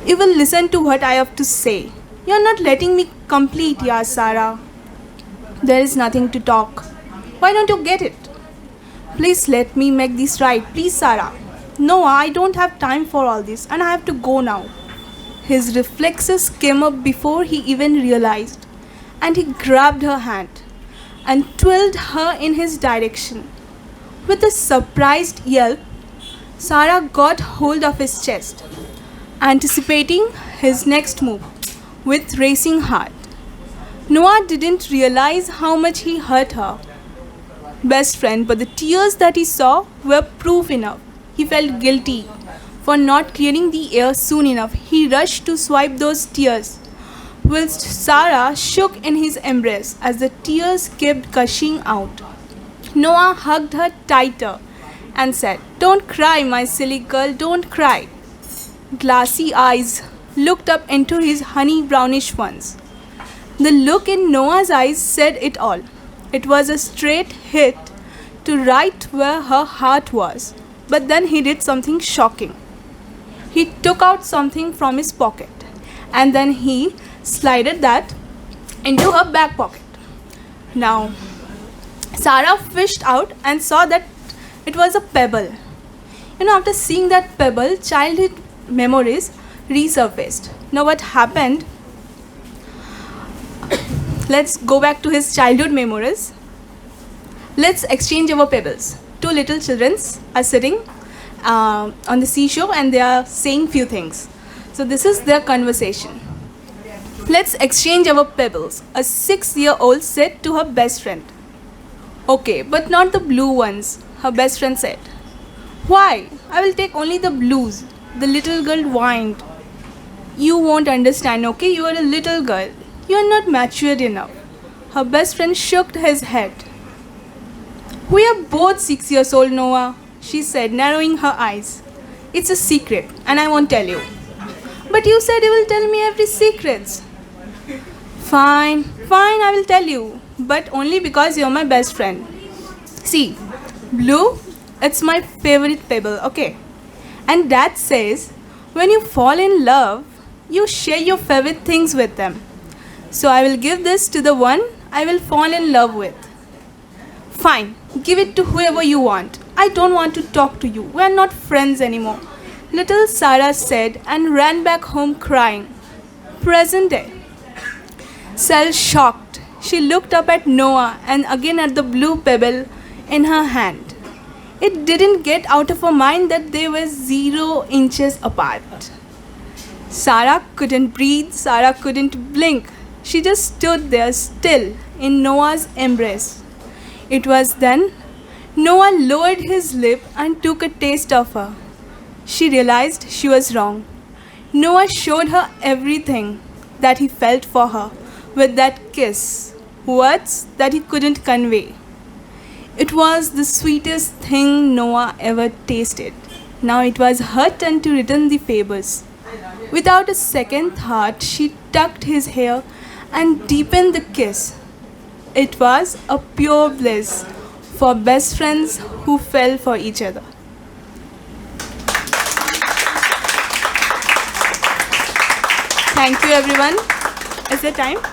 You will listen to what I have to say. You're not letting me complete, yeah, Sarah. There is nothing to talk. Why don't you get it? Please let me make this right. Please, Sarah. No, I don't have time for all this and I have to go now. His reflexes came up before he even realized, and he grabbed her hand and twirled her in his direction. With a surprised yelp, Sarah got hold of his chest, anticipating his next move with racing heart. Noah didn't realize how much he hurt her best friend, but the tears that he saw were proof enough. He felt guilty for not clearing the air soon enough. He rushed to swipe those tears, whilst Sarah shook in his embrace as the tears kept gushing out. Noah hugged her tighter and said, "Don't cry, my silly girl, don't cry." Glassy eyes looked up into his honey brownish ones. The look in Noah's eyes said it all. It was a straight hit to right where her heart was. But then he did something shocking. He took out something from his pocket and then he slided that into her back pocket. Now, Sarah fished out and saw that it was a pebble. After seeing that pebble, childhood memories resurfaced. Now, what happened? Let's go back to his childhood memories. Let's exchange our pebbles. Two little children are sitting on the seashore and they are saying few things. So this is their conversation. Let's exchange our pebbles, a 6-year-old said to her best friend. Okay, but not the blue ones, her best friend said. Why? I will take only the blues. The little girl whined. You won't understand, okay? You are a little girl. You are not matured enough. Her best friend shook his head. We are both 6 years old, Noah, she said, narrowing her eyes. It's a secret and I won't tell you. But you said you will tell me every secret. Fine, I will tell you. But only because you're my best friend. See, blue, it's my favorite pebble, okay? And Dad says, when you fall in love, you share your favorite things with them. So I will give this to the one I will fall in love with. Fine, give it to whoever you want. I don't want to talk to you. We are not friends anymore. Little Sarah said and ran back home crying. Present day. Sal shocked. She looked up at Noah and again at the blue pebble in her hand. It didn't get out of her mind that they were 0 inches apart. Sarah couldn't breathe. Sarah couldn't blink. She just stood there still in Noah's embrace. It was then Noah lowered his lip and took a taste of her. She realized she was wrong. Noah showed her everything that he felt for her with that kiss, words that he couldn't convey. It was the sweetest thing Noah ever tasted. Now it was her turn to return the favors. Without a second thought, she tucked his hair and deepened the kiss. It was a pure bliss for best friends who fell for each other. Thank you, everyone. Is there time?